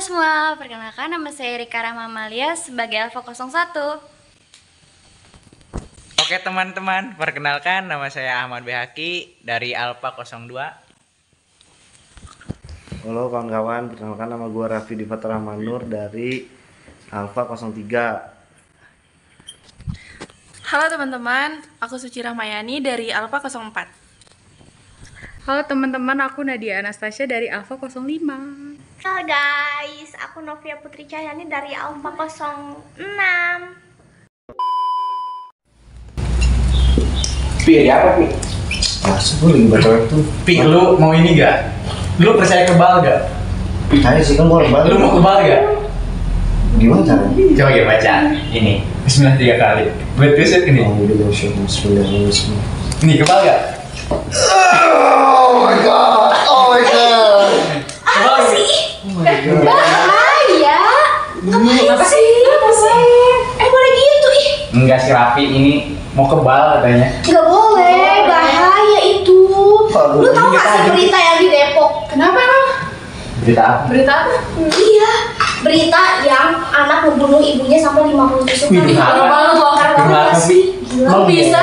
semua, perkenalkan nama saya Rika Rahma Amalia sebagai Alfa 01. Oke teman-teman, perkenalkan nama saya Ahmad Behaki dari Alfa 02. Halo kawan-kawan, perkenalkan nama gue Raffi Difatur Rahman Nur dari Alfa 03. Halo teman-teman, aku Suci Rahmayani dari Alfa 04. Halo teman-teman, aku Nadia Anastasia dari Alfa 05. Halo guys, aku Novia Putri Cahyani dari Alfa 06. Pi, apa Pi? Masuk gue lagi baca web tuh. Pi, lu mau ini gak? Lu percaya kebal gak? Ayo sih kan gue lebal. Lu mau kebal gak? Gimana caranya? Coba ya baca. Ini, bismillah 3 kali. Buat visit ini. Bismillahirrahmanirrahim. Ini kebal gak? Oh my god, oh my god. Kebal sih? Bahaya. Ngapain sih? Boleh gitu ih. Enggak sih Raffi, ini mau kebal katanya. Gak boleh, bahaya itu. Lu tau gak sih berita yang di Depok? Kenapa emang? Berita apa? Berita apa? Iya, berita yang anak membunuh ibunya sampai 50 tusuk. Wih, Kalau lu bongkar Gimana banget sih? sih? Gila. Kok bisa?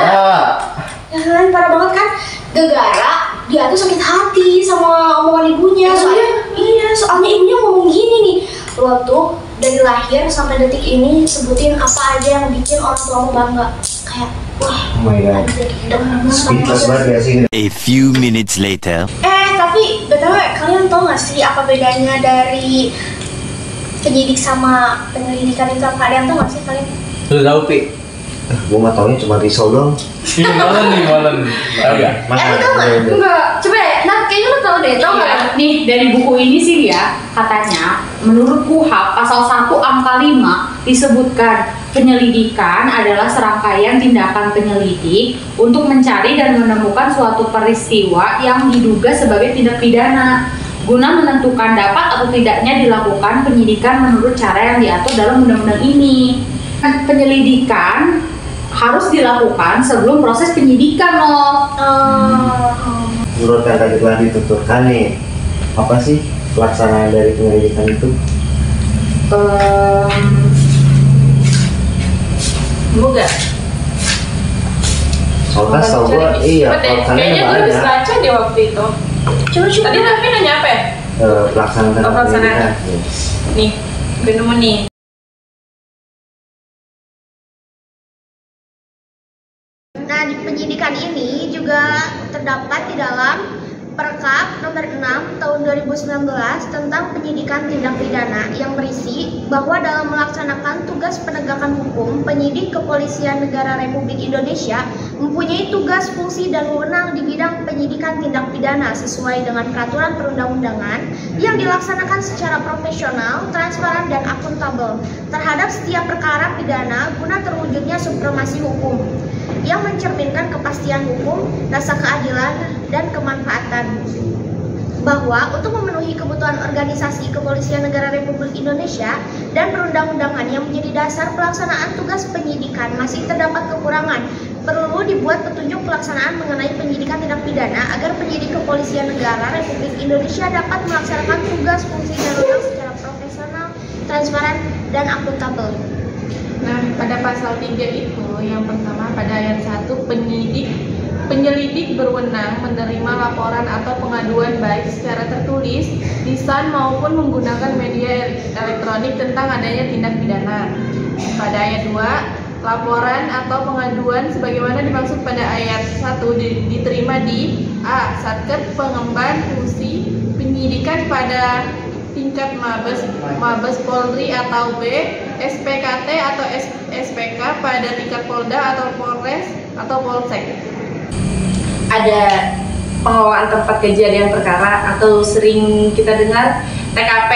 Ya kan, parah banget kan? Gegara dia tuh sakit hati sama omongan ibunya. Soalnya ibunya ngomong gini nih, lo tuh dari lahir sampai detik ini sebutin apa aja yang bikin orang tuamu bangga. Kayak wah, Oh my god. Speechless banget ya sih. A few minutes later. Tapi btw kalian tau gak sih apa bedanya dari penyidik sama penyelidikan itu? Kalian tau gak sih kalian? Lu tahu Pi? Gue mah taunya cuma risau doang. Ini molen. Tahu gak? Kalian tau gak? Enggak. Coba deh, nah kayaknya lo tau deh, tau gak? Nih, dari buku ini sih ya, katanya menurut KUHP pasal 1 angka 5 disebutkan penyelidikan adalah serangkaian tindakan penyelidik untuk mencari dan menemukan suatu peristiwa yang diduga sebagai tindak pidana guna menentukan dapat atau tidaknya dilakukan penyidikan menurut cara yang diatur dalam undang-undang ini. Penyelidikan harus dilakukan sebelum proses penyidikan loh. Menurut yang tadi telah dituturkan nih, apa sih pelaksanaan dari penyelidikan itu? Enggak. Soalnya tau gue, iya Kayaknya gue habis banyak. baca deh waktu itu. Coba Tadi Raffi nanya apa ya? Pelaksanaan Oh, pelaksanaan. penyelidikan. Nih, gue nemu nih. Nah, di penyidikan ini juga terdapat di dalam Perkap nomor 6 tahun 2019 tentang penyidikan tindak pidana yang berisi bahwa dalam melaksanakan tugas penegakan hukum, penyidik Kepolisian Negara Republik Indonesia mempunyai tugas, fungsi, dan wewenang di bidang penyidikan tindak pidana sesuai dengan peraturan perundang-undangan yang dilaksanakan secara profesional, transparan, dan akuntabel terhadap setiap perkara pidana guna terwujudnya supremasi hukum yang mencerminkan kepastian hukum, rasa keadilan, dan kemanfaatan. Bahwa untuk memenuhi kebutuhan organisasi Kepolisian Negara Republik Indonesia dan perundang-undangan yang menjadi dasar pelaksanaan tugas penyidikan masih terdapat kekurangan, perlu dibuat petunjuk pelaksanaan mengenai penyidikan tindak pidana agar penyidik Kepolisian Negara Republik Indonesia dapat melaksanakan tugas, fungsi, dan wewenang secara profesional, transparan, dan akuntabel. Nah, pada pasal 3 itu, yang pertama pada ayat 1, penyelidik berwenang menerima laporan atau pengaduan baik secara tertulis, lisan maupun menggunakan media elektronik tentang adanya tindak pidana. Pada ayat 2, laporan atau pengaduan sebagaimana dimaksud pada ayat 1 diterima di A. Satker pengemban fungsi penyidikan pada tingkat Mabes Polri atau B. SPKT atau SPK pada tingkat Polda atau Polres atau Polsek. Ada pengelolaan tempat kejadian perkara atau sering kita dengar TKP.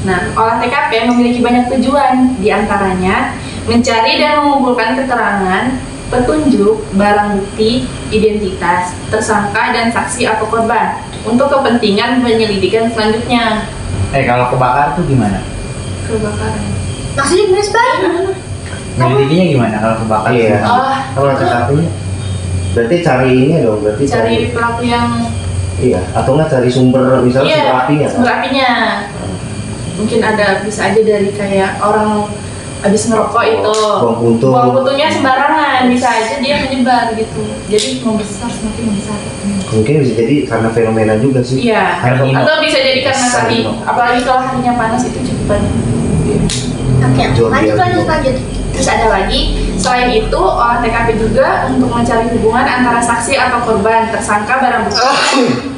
Nah, olah TKP memiliki banyak tujuan, diantaranya mencari dan mengumpulkan keterangan, petunjuk, barang bukti, identitas, tersangka, dan saksi atau korban untuk kepentingan penyelidikan selanjutnya. Kalau kebakar tuh gimana? Kebakaran. Maksudnya gimana sih, Bay? Nyelidikinya gimana kalau kebakar? Iya. Oh, Kalau TKP-nya, berarti cari ini dong, berarti cari pelaku yang iya, atau nggak cari sumber, misalnya sumber apinya. sumber apinya. mungkin bisa aja dari kayak orang habis ngerokok itu buang puntung sembarangan, bisa aja dia menyebar gitu, jadi membesar, semakin membesar. Mungkin bisa jadi karena fenomena juga sih. Iya, atau bisa jadi karena tadi, apalagi kalau harinya panas itu cukup banyak. Oke, lanjut. Terus ada lagi, selain itu olah TKP juga untuk mencari hubungan antara saksi atau korban, tersangka, barang bukti,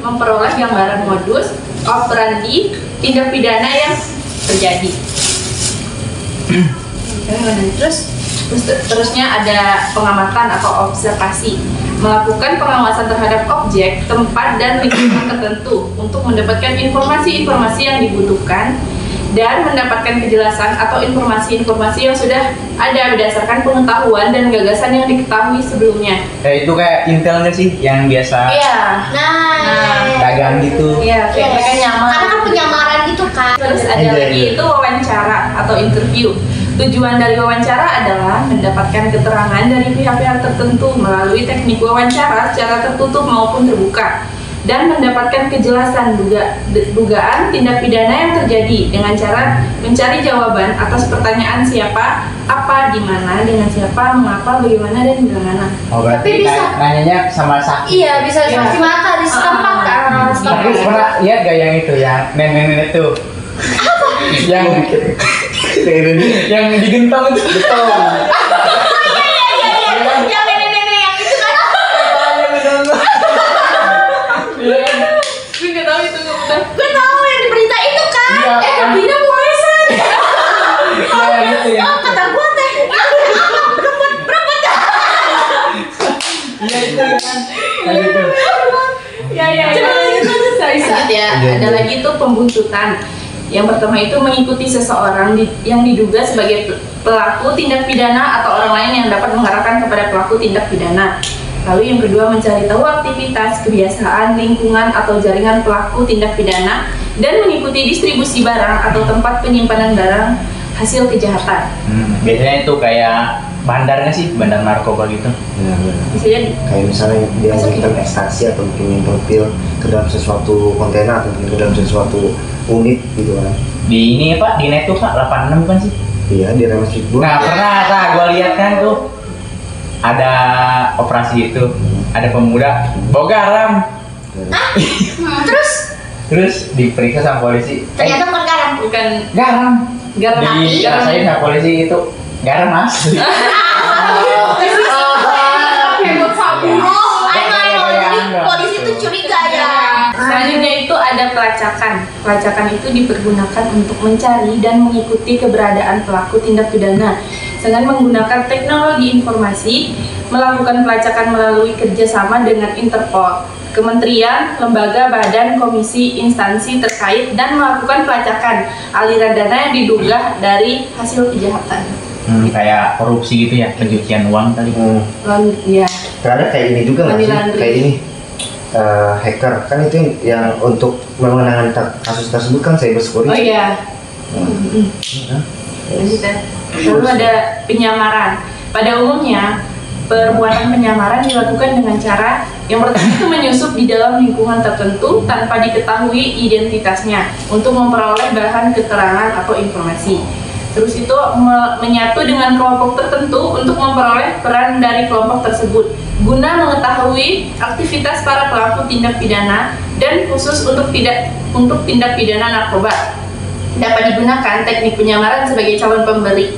memperoleh gambaran modus operandi tindak pidana yang terjadi. Terusnya ada pengamatan atau observasi, melakukan pengawasan terhadap objek, tempat, dan lingkungan tertentu untuk mendapatkan informasi-informasi yang dibutuhkan dan mendapatkan kejelasan atau informasi-informasi yang sudah ada berdasarkan pengetahuan dan gagasan yang diketahui sebelumnya. Itu kayak intel nggak sih yang biasa Iya. dagang gitu? Iya, kayak mereka nyamar. Karena kan penyamaran gitu kan. Terus ada lagi itu wawancara atau interview. Tujuan dari wawancara adalah mendapatkan keterangan dari pihak-pihak tertentu melalui teknik wawancara secara tertutup maupun terbuka, dan mendapatkan kejelasan dugaan tindak pidana yang terjadi dengan cara mencari jawaban atas pertanyaan siapa, apa, di mana, dengan siapa, mengapa, bagaimana, dan di mana. Oh, berarti bisa nanyanya sama saksi. Iya, bisa saksi mata di setempat kan. Tapi pernah lihat gak yang itu, yang nenek-nenek itu? yang digentong itu getong. Yang nenek-nenek yang itu kan. Gue nggak tahu itu nggak udah. Gue tahu yang di berita itu kan. Bina Muesan. Ya gitu ya. Kata gue teh. Berapa? Iya itu kan. Kayak gitu. Ya. Lanjut ya. Ada lagi tuh pembuntutan. Yang pertama itu mengikuti seseorang yang diduga sebagai pelaku tindak pidana atau orang lain yang dapat mengarahkan kepada pelaku tindak pidana. Lalu yang kedua, mencari tahu aktivitas, kebiasaan, lingkungan atau jaringan pelaku tindak pidana dan mengikuti distribusi barang atau tempat penyimpanan barang hasil kejahatan. Biasanya itu kayak bandarnya sih, bandar narkoba gitu. Bisa jadi. Kayak misalnya dia nyimpen ekstasi atau mungkin nyimpen pil ke dalam sesuatu kontainer atau mungkin ke dalam sesuatu unit gitu kan. Di ini Pak, di net tuh Pak 86 kan sih? Iya, di Remes Fikbul. Nah pernah gue lihat kan tuh ada operasi itu, ada pemuda bawa garam. Terus diperiksa sama polisi. Ternyata bukan garam. Bukan Garam. garam api. Dirasain sama polisi itu garam asli. Heboh sabu. Ayo. Jadi polisi tuh curiga ya. Selanjutnya itu ada pelacakan. Pelacakan itu dipergunakan untuk mencari dan mengikuti keberadaan pelaku tindak pidana dengan menggunakan teknologi informasi, melakukan pelacakan melalui kerjasama dengan Interpol, kementerian, lembaga, badan, komisi, instansi terkait, dan melakukan pelacakan aliran dana yang diduga dari hasil kejahatan. Kayak korupsi gitu ya, pencucian uang tadi. Lalu ya. Ternyata kayak ini juga nggak sih? Kayak ini hacker kan itu yang untuk menangani kasus tersebut kan cyber security. Oh iya. Lanjut ya. Lalu ada penyamaran. Pada umumnya, perbuatan penyamaran dilakukan dengan cara yang pertama itu menyusup di dalam lingkungan tertentu tanpa diketahui identitasnya untuk memperoleh bahan keterangan atau informasi. Terus itu menyatu dengan kelompok tertentu untuk memperoleh peran dari kelompok tersebut guna mengetahui aktivitas para pelaku tindak pidana dan khusus untuk tindak pidana narkoba. Dapat digunakan teknik penyamaran sebagai calon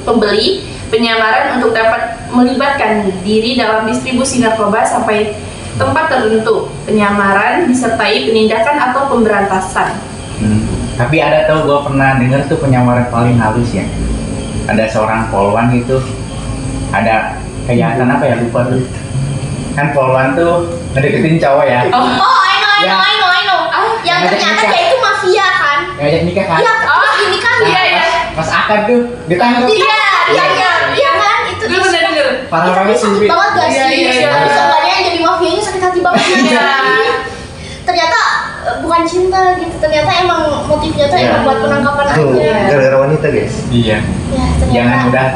pembeli, penyamaran untuk dapat melibatkan diri dalam distribusi narkoba sampai tempat tertentu, penyamaran disertai penindakan atau pemberantasan. Tapi ada tau gue pernah denger tuh penyamaran paling halus ya. Ada seorang polwan gitu, ada kejahatan apa ya, lupa tuh. Kan polwan tuh ngedeketin cowok ya. I know. Yang ternyata dia itu mafia kan? Ngajak nikah kan? Iya, terus dinikahin. Iya. Pas akad tuh ditangkap. Iya kan? Itu Gue pernah denger. Parah banget sih. sakit banget gak sih? Iya. Sebenarnya yang jadi mafianya sakit hati banget. Ternyata bukan cinta gitu, ternyata emang motifnya tuh emang buat penangkapan Tuh, aja. gara-gara wanita guys. Iya. Ya, ternyata. Jangan mudah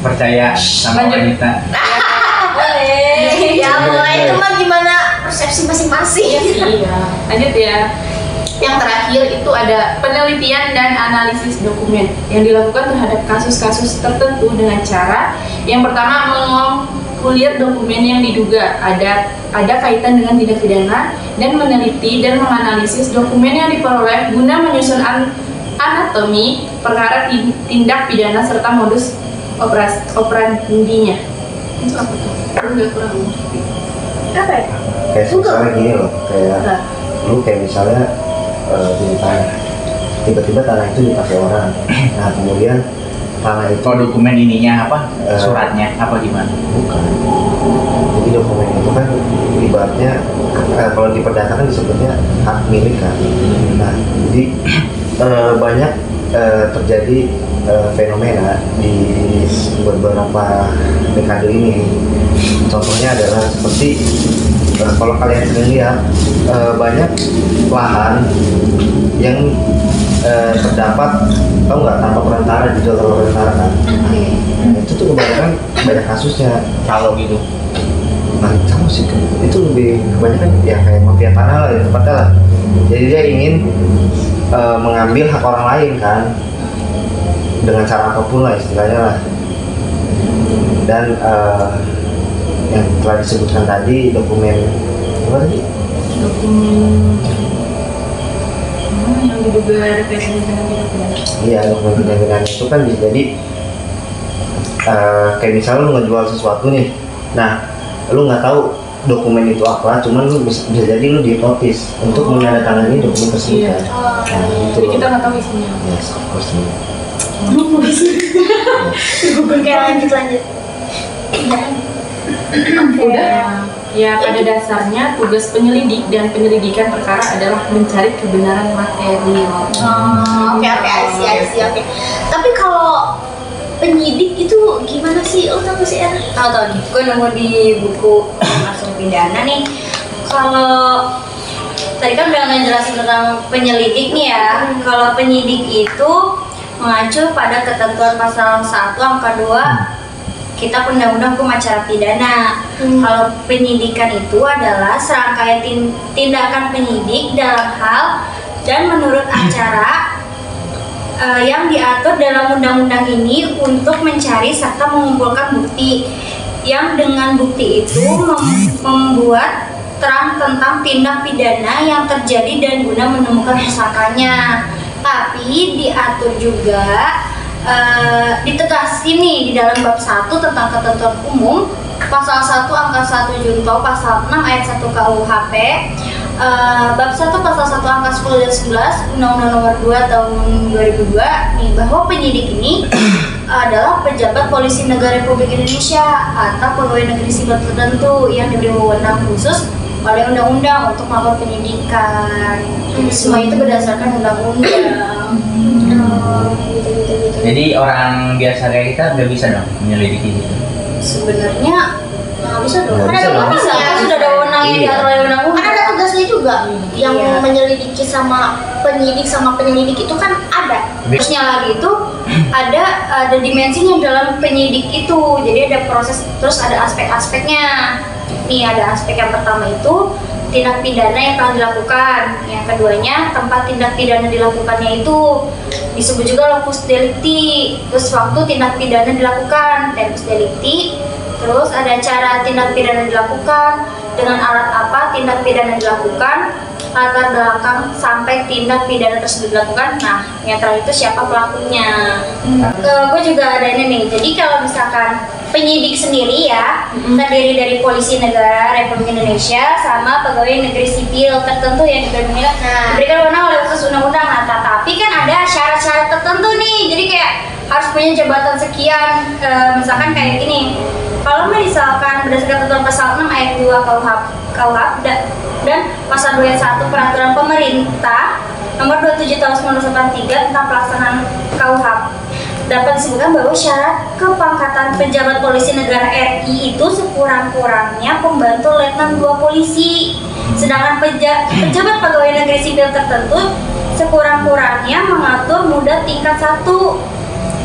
percaya sama Lanjut. wanita. Ya boleh, itu mah gimana persepsi masing-masing. Iya. Lanjut ya. Yang terakhir itu ada penelitian dan analisis dokumen yang dilakukan terhadap kasus-kasus tertentu dengan cara yang pertama mengakumulir dokumen yang diduga ada kaitan dengan tindak pidana dan meneliti dan menganalisis dokumen yang diperoleh guna menyusun anatomi perkara tindak pidana serta modus operandinya. Itu apa tuh? Enggak kurang. Apa ya? Kayak misalnya gini loh, kayak misalnya di tanah, tiba-tiba tanah itu dipakai orang. Nah kemudian tanah itu dokumen ininya apa? Suratnya apa gimana? Bukan. Jadi dokumen itu kan ibaratnya kalau diperdatakan disebutnya hak milik kan. Nah jadi banyak terjadi fenomena di beberapa dekade ini. Contohnya adalah seperti kalau kalian sering lihat banyak lahan yang terdapat, tahu nggak, tanpa perantara, dijual tanpa perantara kan? Nah, itu tuh kebanyakan banyak kasusnya Kalau gitu. nah sama sih itu lebih kebanyakan ya kayak mafia tanah lah, ya tepatnya lah. Jadi dia ingin mengambil hak orang lain kan dengan cara apapun lah istilahnya lah. Dan yang telah disebutkan tadi dokumen apa tadi? Dokumen yang diduga ada kaitannya dengan tindak pidana. Iya, dokumen tindak pidana itu kan bisa jadi kayak misalnya lu ngejual sesuatu nih, nah lu nggak tahu dokumen itu apa, cuman lu bisa jadi lu dihipnotis untuk menandatangani dokumen tersebut. Iya. Kan? Nah, itu Jadi loh. kita nggak tahu isinya. Yes, of course. Oke, lanjut. Udah. Ya, pada dasarnya tugas penyelidik dan penyelidikan perkara adalah mencari kebenaran material. Oke, I see. Oke. Tapi kalau penyidik itu gimana sih? Lo tau gak sih, Er? Tahu nih, gue nemu di buku Masuk Pidana nih. Kalau tadi kan udah ngejelasin tentang penyelidik nih ya. Kalau penyidik itu mengacu pada ketentuan pasal 1 angka 2 Kitab Undang-Undang Hukum Acara Pidana. Kalau penyidikan itu adalah serangkaian tindakan penyidik dalam hal dan menurut acara yang diatur dalam undang-undang ini untuk mencari serta mengumpulkan bukti yang dengan bukti itu membuat terang tentang tindak pidana yang terjadi dan guna menemukan tersangkanya. Tapi diatur juga ditegaskan nih di dalam bab 1 tentang ketentuan umum pasal 1 angka 1 junto pasal 6 ayat 1 KUHP, bab 1 pasal 1 angka 10 dan 11 Undang-Undang Nomor 2 tahun 2002 nih, bahwa penyidik ini adalah pejabat polisi negara Republik Indonesia atau pegawai negeri sipil tertentu yang diberi wewenang khusus oleh undang-undang untuk melakukan penyidikan. Semua itu berdasarkan undang-undang. Gitu. Jadi orang biasa kayak kita nggak bisa dong menyelidiki gitu. Sebenarnya nggak bisa dong. Nggak Kan ada bisa, bisa, kan sudah ada wewenang yang Iya. diatur oleh undang-undang. Kan ada tugasnya juga yang Iya. menyelidiki sama penyelidik itu kan ada. Terusnya lagi itu ada dimensinya dalam penyidik itu. Jadi ada proses, terus ada aspek-aspeknya. Nih ada aspek yang pertama itu tindak pidana yang telah dilakukan. Yang keduanya tempat tindak pidana dilakukannya itu disebut juga locus delicti. Terus waktu tindak pidana dilakukan, tempus delicti. Terus ada cara tindak pidana dilakukan, dengan alat apa tindak pidana dilakukan, latar belakang sampai tindak pidana tersebut dilakukan. Nah, yang terakhir itu siapa pelakunya. Gue juga ada ini nih. Jadi kalau misalkan penyidik sendiri ya, terdiri dari polisi negara Republik Indonesia sama pegawai negeri sipil tertentu yang diberikan wewenang oleh khusus undang-undang. Nah, tapi kan ada syarat-syarat tertentu nih. Jadi kayak harus punya jabatan sekian. Misalkan kayak gini. Kalau misalkan berdasarkan ketentuan pasal 6 ayat 2 KUHP dan pasal 2 ayat 1 peraturan pemerintah nomor 27 tahun 1983 tentang pelaksanaan KUHP, dapat disebutkan bahwa syarat kepangkatan pejabat polisi negara RI itu sekurang-kurangnya pembantu letnan 2 polisi. Sedangkan pejabat pegawai negeri sipil tertentu sekurang-kurangnya mengatur muda tingkat 1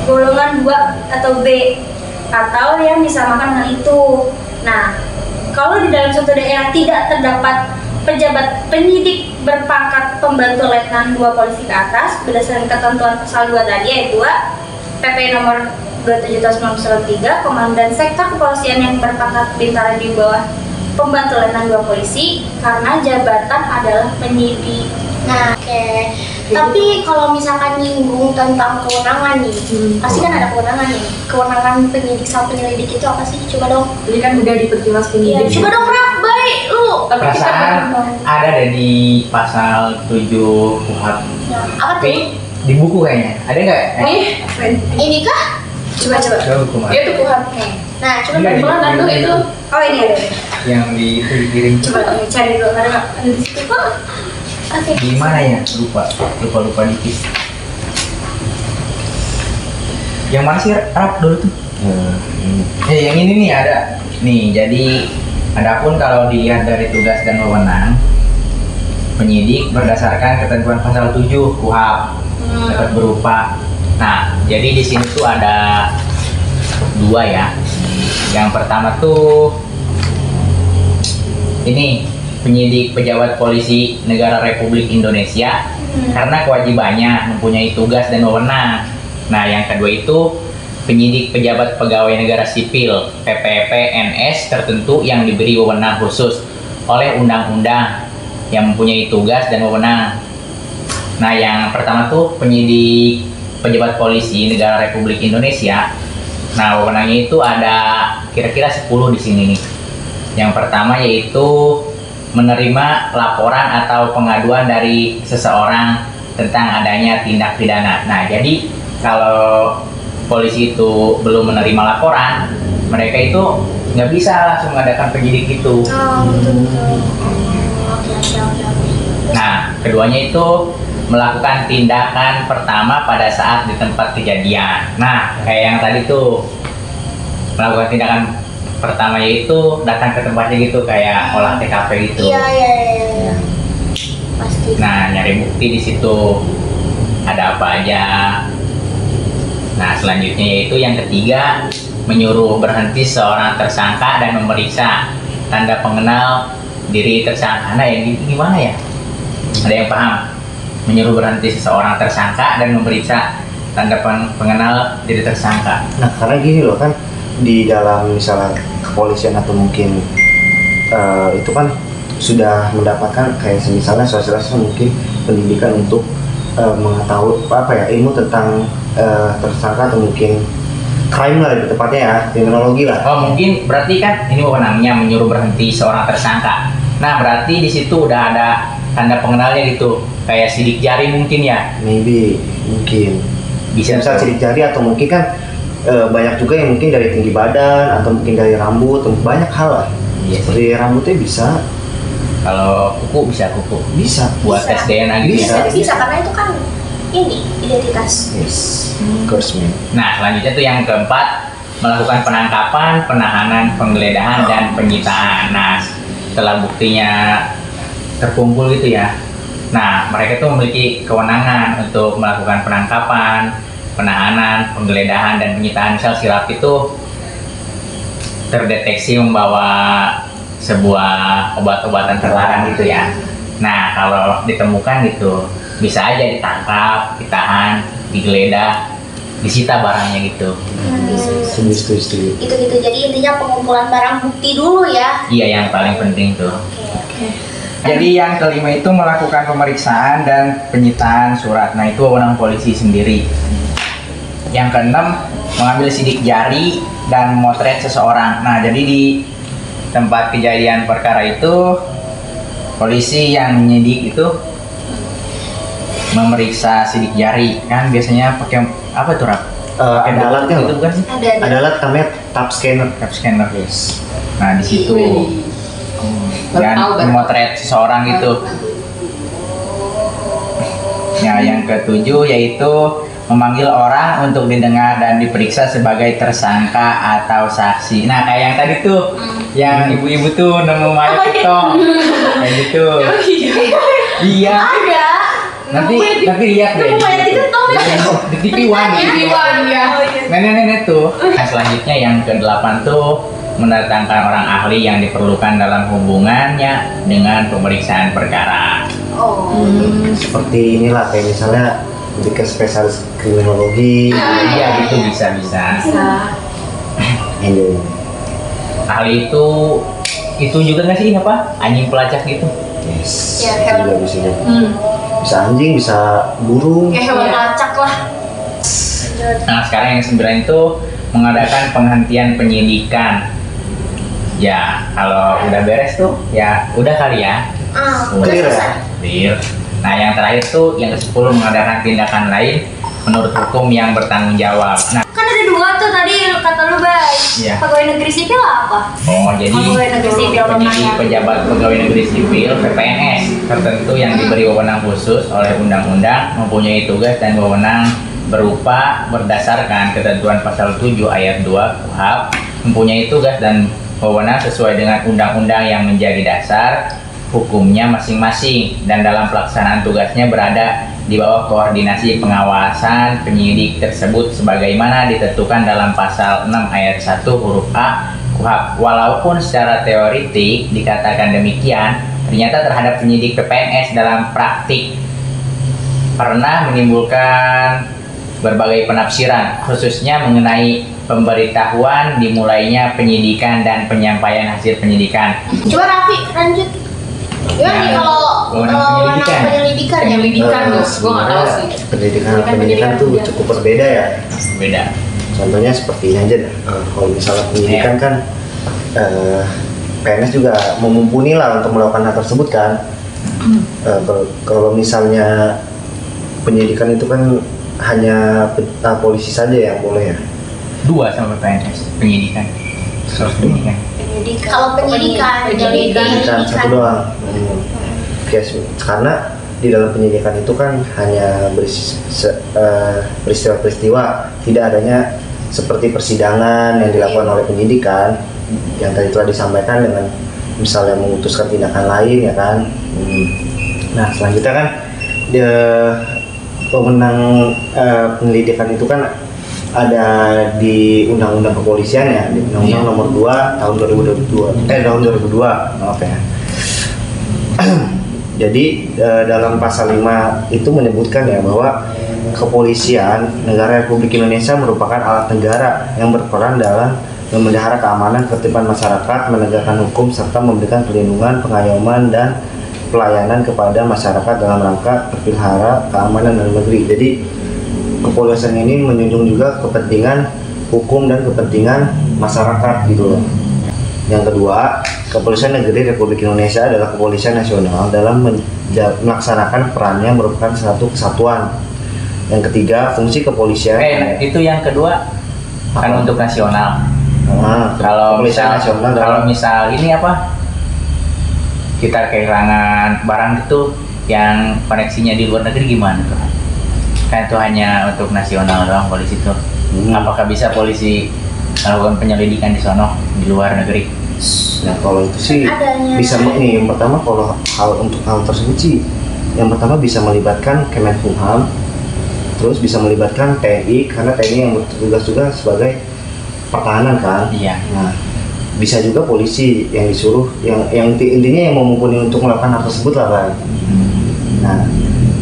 golongan 2 atau B atau yang disamakan dengan itu. Nah, kalau di dalam suatu daerah tidak terdapat pejabat penyidik berpangkat pembantu letnan 2 polisi ke atas berdasarkan ketentuan pasal 2 tadi ayat 2 PP nomor 27 tahun 1993, komandan sektor kepolisian yang berpangkat bintara di bawah pembantu letnan 2 polisi karena jabatan adalah penyidik. Nah, oke. Tapi kalau misalkan nyinggung tentang kewenangan nih, pasti kan ada kewenangan nih. Kewenangan penyidik sama penyelidik itu apa sih? Coba dong. Jadi kan udah diperjelas Iya, penyidik. coba dong, Raf, baik lu. Perasaan ada deh di pasal 7 KUHP. Nah, apa tuh? Tapi di buku kayaknya. Ada nggak? Ini kah? Coba. Coba buku mana? Dia tuh kuhat. Nah, coba Iya, dong. Mana tuh itu? Oh ini ada. Yang di itu dikirim. Coba cari dulu ada nggak? Ada di situ. Oke. Di mana ya? Lupa dikit. Yang mana sih Rap dulu tuh? Yang ini nih ada. Nih, jadi adapun kalau dilihat dari tugas dan wewenang penyidik berdasarkan ketentuan pasal 7 KUHP dapat berupa. Nah, jadi di sini tuh ada 2 ya. Yang pertama tuh ini penyidik pejabat polisi negara Republik Indonesia karena kewajibannya mempunyai tugas dan wewenang. Nah, yang kedua itu penyidik pejabat pegawai negara sipil PPPNS tertentu yang diberi wewenang khusus oleh undang-undang yang mempunyai tugas dan wewenang. Nah, yang pertama tuh penyidik pejabat polisi negara Republik Indonesia. Nah, wewenangnya itu ada kira-kira 10 di sini nih. Yang pertama yaitu menerima laporan atau pengaduan dari seseorang tentang adanya tindak pidana. Nah, jadi kalau polisi itu belum menerima laporan, mereka itu nggak bisa langsung mengadakan penyidik itu. Oh, betul. Oke. Nah, keduanya itu melakukan tindakan pertama pada saat di tempat kejadian. Nah, kayak yang tadi tuh melakukan tindakan pertama yaitu datang ke tempatnya gitu, kayak olah TKP gitu. Iya. Pasti. Nah, nyari bukti di situ ada apa aja. Nah, selanjutnya yaitu yang ketiga, menyuruh berhenti seorang tersangka dan memeriksa tanda pengenal diri tersangka. Nah, yang gimana ya? Ada yang paham? Menyuruh berhenti seseorang tersangka dan memeriksa tanda pengenal diri tersangka. Nah, karena gini loh kan, di dalam misalnya kepolisian atau mungkin itu kan sudah mendapatkan kayak misalnya sosialisasi mungkin pendidikan untuk mengetahui ilmu tentang tersangka atau mungkin crime lah lebih tepatnya ya, kriminologi lah. Oh, mungkin berarti kan ini wewenangnya menyuruh berhenti seorang tersangka. Nah, berarti di situ udah ada tanda pengenalnya gitu, kayak sidik jari mungkin ya? Maybe, mungkin Bisa sidik jari atau mungkin kan banyak juga yang mungkin dari tinggi badan atau mungkin dari rambut, banyak hal lah. Iya, Seperti rambutnya bisa. kalau kuku Bisa. buat tes DNA gitu ya. Bisa karena itu kan ini identitas. Yes, of course man. Nah, selanjutnya tuh yang keempat, melakukan penangkapan, penahanan, penggeledahan, dan penyitaan. Nah, setelah buktinya terkumpul gitu ya, nah mereka tuh memiliki kewenangan untuk melakukan penangkapan, penahanan, penggeledahan, dan penyitaan. Misal si Raffi itu terdeteksi membawa sebuah obat-obatan terlarang gitu ya. Nah, kalau ditemukan gitu, bisa aja ditangkap, ditahan, digeledah, disita barangnya gitu. Setuju. Itu gitu. Jadi intinya pengumpulan barang bukti dulu ya. Iya, yang paling penting tuh. Oke. Jadi yang kelima itu melakukan pemeriksaan dan penyitaan surat. Nah, itu wewenang polisi sendiri. Yang keenam, mengambil sidik jari dan memotret seseorang. Nah, jadi di tempat kejadian perkara itu polisi yang menyidik itu memeriksa sidik jari, kan biasanya pakai apa tuh, Rap? Ada alatnya itu loh. bukan sih? Ada alat namanya tap scanner. Tap scanner. Yes. Nah, di situ dan memotret seseorang gitu. Nah, yang ketujuh yaitu memanggil orang untuk didengar dan diperiksa sebagai tersangka atau saksi. Nah, kayak yang tadi tuh, yang ibu-ibu tuh nemu mayat Tong, kayak gitu. Iya. Nanti lihat deh. Di TV One ya. Nenek-nenek tuh. Nah, selanjutnya yang ke-8 tuh mendatangkan orang ahli yang diperlukan dalam hubungannya dengan pemeriksaan perkara. Oh. Seperti inilah kayak misalnya lebih ke spesialis kriminologi. Iya gitu bisa. Ini Ahli itu juga nggak sih apa anjing pelacak gitu? yes, Ya, itu juga bisa jadi. Bisa anjing, bisa burung. Kayak hewan lacak lah. Nah sekarang yang 9 itu mengadakan penghentian penyidikan. Ya kalau udah beres tuh ya udah kali ya. Udah Clear ya? selesai. Clear. Nah yang terakhir tuh yang ke-10 mengadakan tindakan lain menurut hukum yang bertanggung jawab. Nah Kan ada 2 tuh tadi kata lu, Bay. Iya. Pegawai negeri sipil apa? jadi Pegawai negeri sipil penyidik pejabat pegawai negeri sipil (PPNS) tertentu yang diberi wewenang khusus oleh undang-undang mempunyai tugas dan wewenang berupa berdasarkan ketentuan pasal 7 ayat 2 KUHP mempunyai tugas dan wewenang sesuai dengan undang-undang yang menjadi dasar hukumnya masing-masing dan dalam pelaksanaan tugasnya berada di bawah koordinasi pengawasan penyidik tersebut sebagaimana ditentukan dalam pasal 6 ayat 1 huruf A KUHP. Walaupun secara teoritik dikatakan demikian, ternyata terhadap penyidik PPNS dalam praktik pernah menimbulkan berbagai penafsiran, khususnya mengenai pemberitahuan dimulainya penyidikan dan penyampaian hasil penyidikan. Coba Raffi lanjut. Ya nih kalau wewenang penyelidikan. penyelidikan ya. Gue nggak tahu sih. Pendidikan tuh juga. cukup berbeda ya. Beda. Contohnya seperti ini aja deh. Kalau misalnya pendidikan kan PNS juga memumpuni lah untuk melakukan hal tersebut kan. Kalau misalnya penyidikan itu kan hanya polisi saja yang boleh ya. 2 sama PPNS penyidikan. Soal penyidikan. Kalau penyidikan, Penyidikan satu doang. Karena di dalam penyidikan itu kan hanya berisi peristiwa-peristiwa, tidak adanya seperti persidangan yang dilakukan oleh penyidikan yang tadi telah disampaikan dengan misalnya memutuskan tindakan lain ya kan. Nah selanjutnya kan pemenang penyelidikan itu kan ada di Undang-Undang Kepolisian ya, di Undang-Undang Nomor 2 tahun 2002, maaf ya. Jadi dalam pasal 5 itu menyebutkan ya bahwa kepolisian negara Republik Indonesia merupakan alat negara yang berperan dalam memelihara keamanan ketertiban masyarakat, menegakkan hukum serta memberikan perlindungan, pengayoman dan pelayanan kepada masyarakat dalam rangka terpelihara keamanan dalam negeri. Jadi kepolisian ini menjunjung juga kepentingan hukum dan kepentingan masyarakat gitu loh. Yang kedua, Kepolisian Negeri Republik Indonesia adalah kepolisian nasional dalam melaksanakan perannya merupakan satu kesatuan. Yang ketiga, fungsi kepolisian Itu yang kedua kan untuk nasional. Kalau kepolisian nasional kalau misal ini apa? Kita kehilangan barang itu yang koneksinya di luar negeri gimana tuh? Kan itu hanya untuk nasional doang polisi itu. Apakah bisa polisi melakukan penyelidikan di sono di luar negeri? Nah kalau itu sih bisa nih. Yang pertama kalau untuk hal tersebut sih, yang pertama bisa melibatkan Kemenkumham, terus bisa melibatkan TNI karena TNI yang bertugas juga sebagai pertahanan kan. Iya. Nah bisa juga polisi yang disuruh, yang intinya yang memumpuni untuk melakukan hal tersebut lah kan. Nah,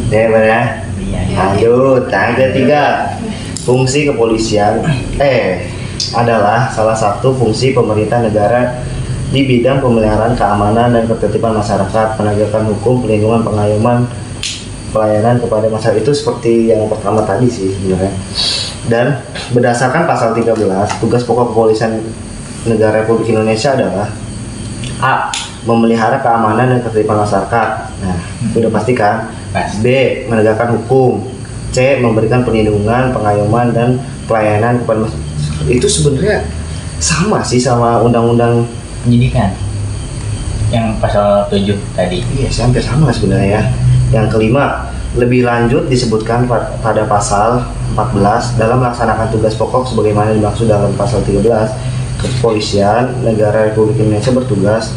ya. Lanjut, yang ketiga, fungsi kepolisian adalah salah satu fungsi pemerintah negara di bidang pemeliharaan keamanan dan ketertiban masyarakat, penegakan hukum, pelindungan, pengayoman, pelayanan kepada masyarakat. Itu seperti yang pertama tadi sih sebenarnya. Dan berdasarkan pasal 13, tugas pokok kepolisian negara Republik Indonesia adalah A. Memelihara keamanan dan ketertiban masyarakat. Nah, itu udah pasti kan? B. Menegakkan hukum. C. Memberikan perlindungan, pengayoman dan pelayanan kepada masyarakat. Itu sebenarnya sama sih sama undang-undang Penyidikan yang pasal 7 tadi. Iya, hampir sama sebenarnya ya. Yang kelima, lebih lanjut disebutkan pada pasal 14 dalam melaksanakan tugas pokok sebagaimana dimaksud dalam pasal 13, kepolisian negara Republik Indonesia bertugas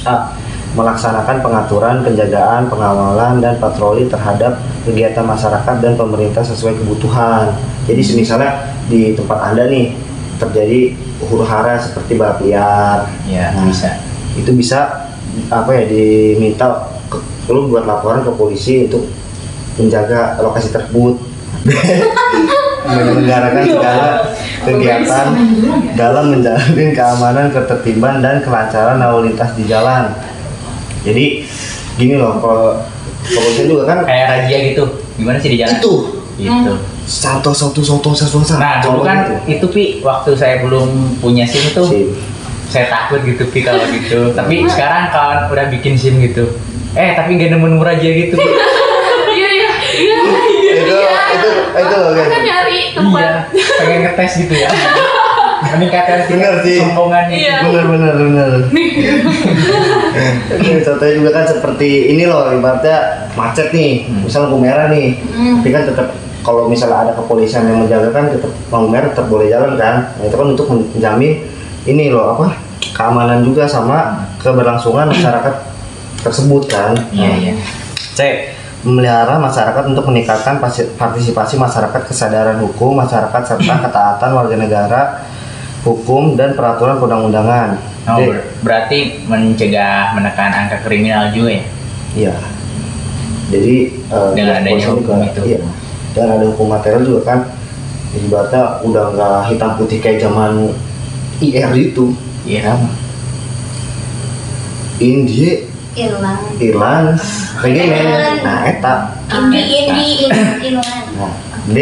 A. Melaksanakan pengaturan, penjagaan, pengawalan, dan patroli terhadap kegiatan masyarakat dan pemerintah sesuai kebutuhan. Jadi misalnya di tempat Anda nih terjadi huru-hara seperti balap liar. Ya, Nah, bisa. itu bisa diminta lu buat laporan ke polisi untuk menjaga lokasi tersebut. Menyelenggarakan segala kegiatan dalam menjamin keamanan, ketertiban, dan kelancaran lalu lintas di jalan. Jadi gini loh, kalau kepolisian juga kan Kayak razia gitu. Gimana sih di jalan? itu Gitu. satu. Nah, dulu kan itu Pi, waktu saya belum punya SIM itu, saya takut gitu Pi kalau gitu. Tapi sekarang kawan udah bikin SIM gitu. Tapi gak nemu razia gitu Pi. itu loh guys. Kan nyari tempat. Iya, pengen ngetes gitu ya. Meningkatkan Bener sih. sombongan gitu. Iya. Bener. Contohnya juga kan seperti ini loh, ibaratnya macet nih, misal lampu merah nih, tapi kan tetap kalau misalnya ada kepolisian yang menjaga kan tetap lampu merah tetap boleh jalan kan. Nah, itu kan untuk menjamin ini loh keamanan juga sama keberlangsungan masyarakat tersebut kan. Iya. C. Memelihara masyarakat untuk meningkatkan partisipasi masyarakat, kesadaran hukum masyarakat, serta ketaatan warga negara, hukum dan peraturan perundang-undangan. Oh, berarti mencegah menekan angka kriminal juga ya? Iya. Jadi Dengan adanya kepolisian hukum juga, itu. iya. Dan ada hukum material juga kan. Ibaratnya udah nggak hitam putih kayak zaman IR itu. Iya. India, Irland, Regimen. Nah, eta. Inland. Nah, D.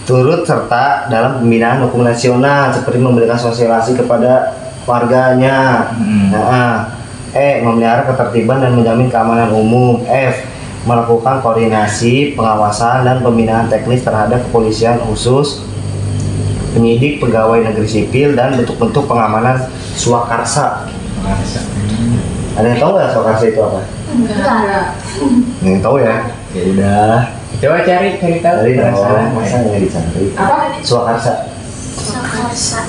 Turut serta dalam pembinaan hukum nasional seperti memberikan sosialisasi kepada warganya. Nah, E. Memelihara ketertiban dan menjamin keamanan umum. F. Melakukan koordinasi, pengawasan, dan pembinaan teknis terhadap kepolisian khusus, penyidik, pegawai negeri sipil, dan bentuk-bentuk pengamanan swakarsa. Ada yang tahu nggak swakarsa itu apa? Enggak. Nggak yang tahu ya? Ya udah. Coba cari tahu. Dari penasaran. masa nggak dicari? Apa? Swakarsa. Sakarsa.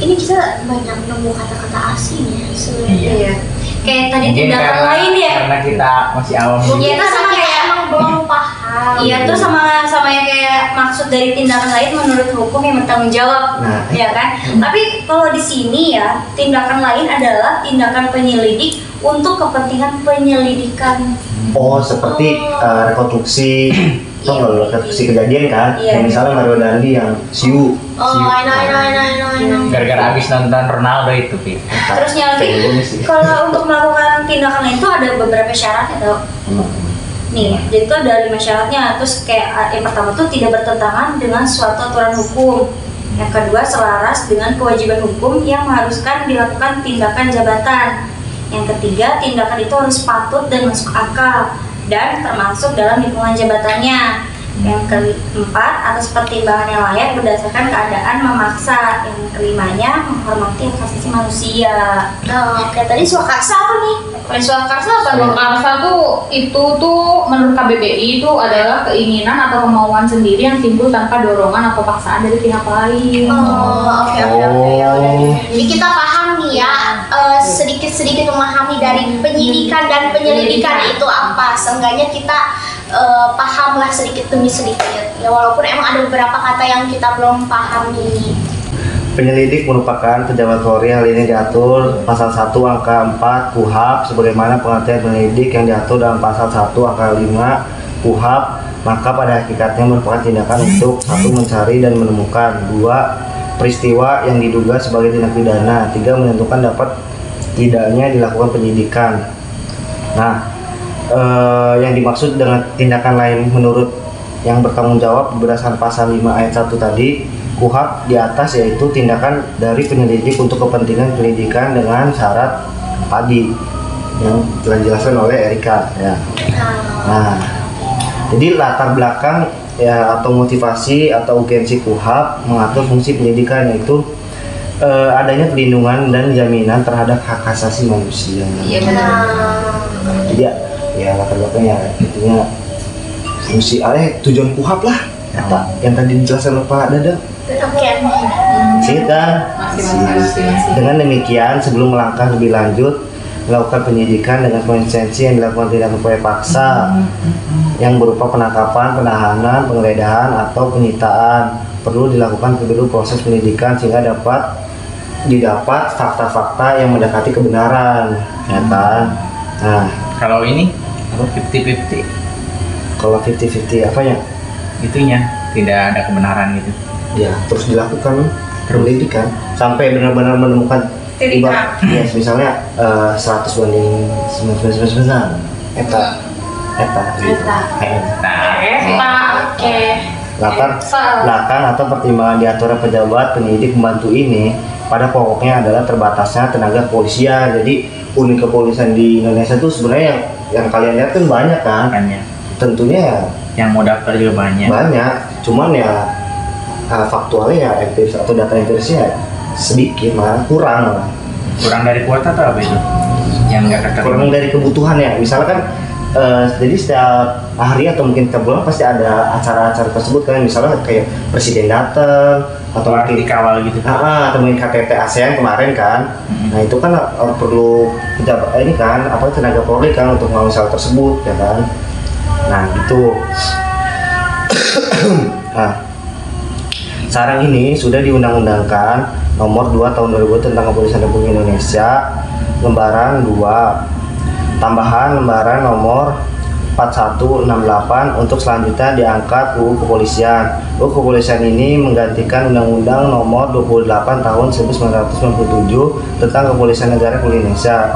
Ini kita banyak nemu kata-kata asing ya sebenarnya. Iya. Kayak tadi Mungkin tindakan lain ya. karena kita masih awam Ya juga. itu sama kayak emang belum paham. Iya, terus sama yang kayak maksud dari tindakan lain menurut hukum yang bertanggung jawab, Nah. ya kan? Tapi kalau di sini ya, tindakan lain adalah tindakan penyelidik untuk kepentingan penyelidikan. Oh, seperti rekonstruksi. Tau nggak lo rekonstruksi kejadian kan? Iya. Kayak misalnya Mario Dandi yang siu. Oh, I know. Gara-gara abis nonton Ronaldo itu Pi. Terus yang Kayak gini sih. kalau untuk melakukan tindakan lain itu ada beberapa syaratnya tau. Nih, jadi itu ada 5 syaratnya. Terus kayak yang pertama tuh tidak bertentangan dengan suatu aturan hukum. Yang kedua selaras dengan kewajiban hukum yang mengharuskan dilakukan tindakan jabatan. Yang ketiga tindakan itu harus patut dan masuk akal dan termasuk dalam lingkungan jabatannya. Yang keempat atas pertimbangan yang layak berdasarkan keadaan memaksa. Yang kelimanya menghormati hak asasi manusia. Nah, kayak tadi swakarsa apa nih? Kalau swakarsa apa dong? Swakarsa tuh itu tuh menurut KBBI itu adalah keinginan atau kemauan sendiri yang timbul tanpa dorongan atau paksaan dari pihak lain. Oh, oke. Oh. Jadi kita paham nih ya, sedikit-sedikit memahami dari penyidikan dan penyelidikan itu apa. Seenggaknya kita pahamlah sedikit demi sedikit. Ya walaupun emang ada beberapa kata yang kita belum pahami. Penyelidik merupakan pejabat Polri. Hal ini diatur pasal 1 angka 4 KUHP sebagaimana pengertian penyelidik yang diatur dalam pasal 1 angka 5 KUHP. Maka pada hakikatnya merupakan tindakan untuk 1. Mencari dan menemukan, 2. Peristiwa yang diduga sebagai tindak pidana, 3. Menentukan dapat tidaknya dilakukan penyidikan. Nah, yang dimaksud dengan tindakan lain menurut yang bertanggung jawab berdasarkan pasal 5 ayat 1 tadi KUHP di atas, yaitu tindakan dari penyelidik untuk kepentingan penyelidikan dengan syarat tadi yang telah dijelaskan oleh Erika ya. Nah, jadi latar belakang ya atau motivasi atau urgensi KUHP mengatur fungsi penyidikan, yaitu adanya perlindungan dan jaminan terhadap hak asasi manusia. Iya benar. Jadi ya latar belakangnya intinya fungsi tujuan KUHP lah kata yang tadi dijelaskan oleh Pak Dadang. Oke. Singkat kan? Masih. Dengan demikian, sebelum melangkah lebih lanjut, melakukan penyidikan dengan konsistensi yang dilakukan tidak upaya paksa yang berupa penangkapan, penahanan, penggeledahan atau penyitaan. Perlu dilakukan dulu proses penyidikan sehingga didapat fakta-fakta yang mendekati kebenaran, ya kan? Nah, Kalau ini 50-50 kalau 50-50 apanya? itunya tidak ada kebenaran gitu. Ya, terus dilakukan penyidikan sampai benar-benar menemukan ibarat, ya, misalnya 100 banding 99 eta gitu. Oke. Latar atau pertimbangan di aturan pejabat penyidik pembantu ini pada pokoknya adalah terbatasnya tenaga kepolisian. Jadi unit kepolisian di Indonesia itu sebenarnya yang kalian lihat kan banyak kan. Banyak. Tentunya ya Yang mau daftar juga banyak. cuman ya faktualnya ya empiris atau data empirisnya sedikit, malah kurang. Kurang dari kuota atau apa itu? Yang nggak keterima. Kurang dari kebutuhan ya. Misalkan jadi setiap hari atau mungkin tiap bulan pasti ada acara-acara tersebut kan, misalnya kayak presiden datang atau mungkin dikawal gitu. atau mungkin KTT ASEAN kemarin kan. Nah itu kan perlu pejabat ini kan, apa tenaga Polri kan untuk mengawal hal tersebut ya kan. Nah gitu. Nah, sekarang ini sudah diundang-undangkan nomor 2 tahun 2000 tentang Kepolisian Republik Indonesia lembaran 2 tambahan lembaran nomor 4168 untuk selanjutnya diangkat UU Kepolisian. UU Kepolisian ini menggantikan Undang-Undang nomor 28 tahun 1997 tentang Kepolisian Negara Republik Indonesia.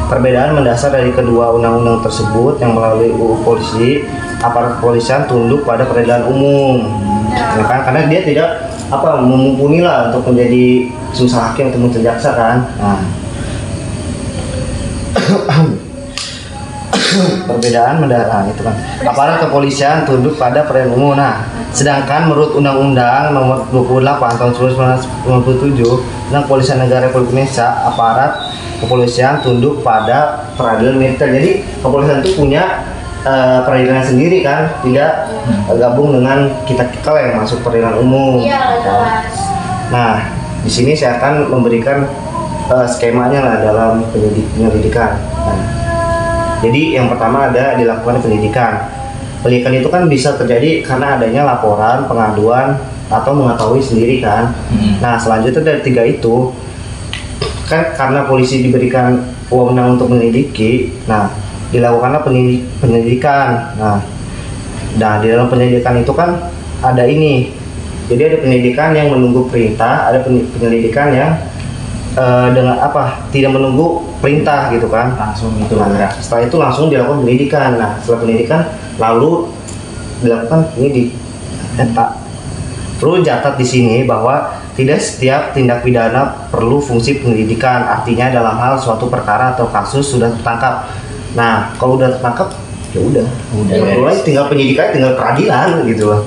Perbedaan mendasar dari kedua undang-undang tersebut yang melalui UU Polisi, aparat kepolisian tunduk pada peradilan umum. Ya kan? Karena dia tidak mumpuni lah untuk menjadi susah hakim atau jaksa kan. Nah. Perbedaan mendasar itu kan. Aparat kepolisian tunduk pada peradilan umum. Nah, sedangkan menurut Undang-Undang nomor 28 tahun 1997 tentang Kepolisian Negara Republik Indonesia, aparat kepolisian tunduk pada peradilan militer. Jadi kepolisian itu punya peradilan sendiri kan, tidak gabung dengan kita yang masuk peradilan umum. Iya, jelas. Nah, di sini saya akan memberikan skemanya lah dalam penyelidikan. Nah, jadi yang pertama ada dilakukan penyidikan. Penyidikan itu kan bisa terjadi karena adanya laporan, pengaduan, atau mengetahui sendiri kan. Nah, selanjutnya dari 3 itu kan karena polisi diberikan wewenang untuk menyelidiki, nah dilakukanlah penyelidikan. Nah, di dalam penyelidikan itu kan ada ini. Jadi ada penyelidikan yang menunggu perintah, ada penyelidikan yang dengan tidak menunggu perintah gitu kan, Langsung itu. Nah, setelah itu langsung dilakukan penyelidikan. Nah, setelah penyelidikan lalu dilakukan penyidik. Perlu catat di sini bahwa tidak setiap tindak pidana perlu fungsi penyelidikan. Artinya dalam hal suatu perkara atau kasus sudah tertangkap. Nah, kalau udah tertangkap ya udah tinggal penyidikan, tinggal peradilan gitu loh.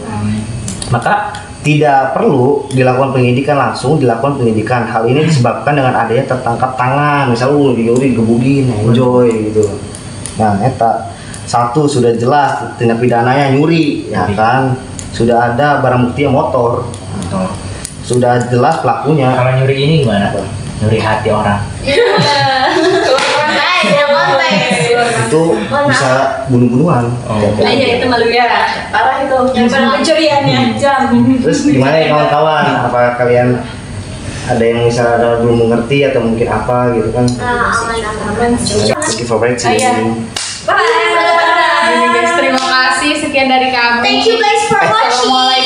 Maka tidak perlu dilakukan penyidikan, langsung dilakukan penyidikan. Hal ini disebabkan dengan adanya tertangkap tangan, misalnya digebukin, enjoy gitu. Nah, satu sudah jelas tindak pidananya nyuri, ya kan? Sudah ada barang bukti yang motor. Sudah jelas pelakunya. Kalau nyuri ini gimana? Nyuri hati orang. Itu bisa bunuh-bunuhan. Iya itu malu ya, parah itu. Pencuriannya jam. Terus gimana ya kawan-kawan? Apa kalian ada yang misalnya belum mengerti atau mungkin apa gitu kan? Aman. Thank you for watching. Bye. Terima kasih, sekian dari kami. Thank you guys for watching.